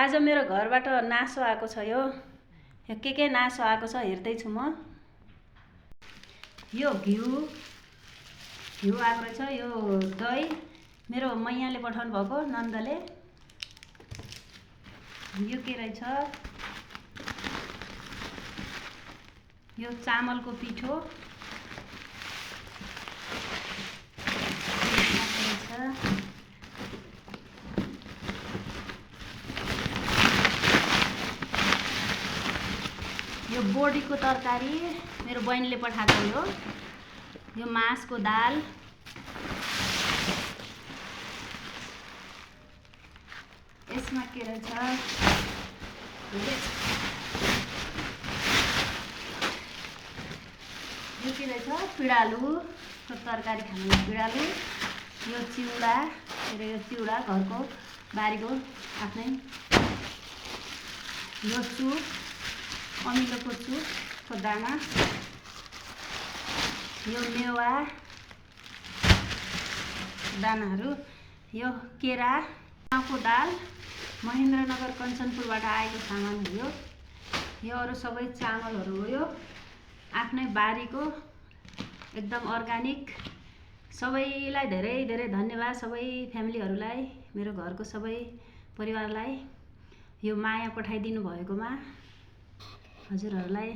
आज मेरो घरबाट नासो आएको छ। यो के नासो आएको छ हेर्दैछु म। यो घिउ आएको रहेछ। यो दही मेरो मैयाले पठाउनु भएको, नन्दले। यो के रहेछ? यो चामलको पिठो यो बोडीको तरकारी मेरो बहिनीले पठाएको हो। यो मासको दाल, यसमा के रहेछ? यो के रहेछ? पिँडालुको तरकारी खानु, पिँडालु। यो चिउरा, यो चिउरा घरको बारीको आफ्नै। यो सुप, अमिलोको सुपको दाना। यो मेवा दानाहरू। यो केरा, माउको दाल, महेन्द्रनगर कञ्चनपुरबाट आएको सामान हो। यो अरू सबै चामलहरू हो। यो आफ्नै बारीको एकदम अर्ग्यानिक। सबैलाई धेरै धेरै धन्यवाद, सबै फ्यामिलीहरूलाई, मेरो घरको सबै परिवारलाई यो माया पठाइदिनु भएकोमा हजुरहरूलाई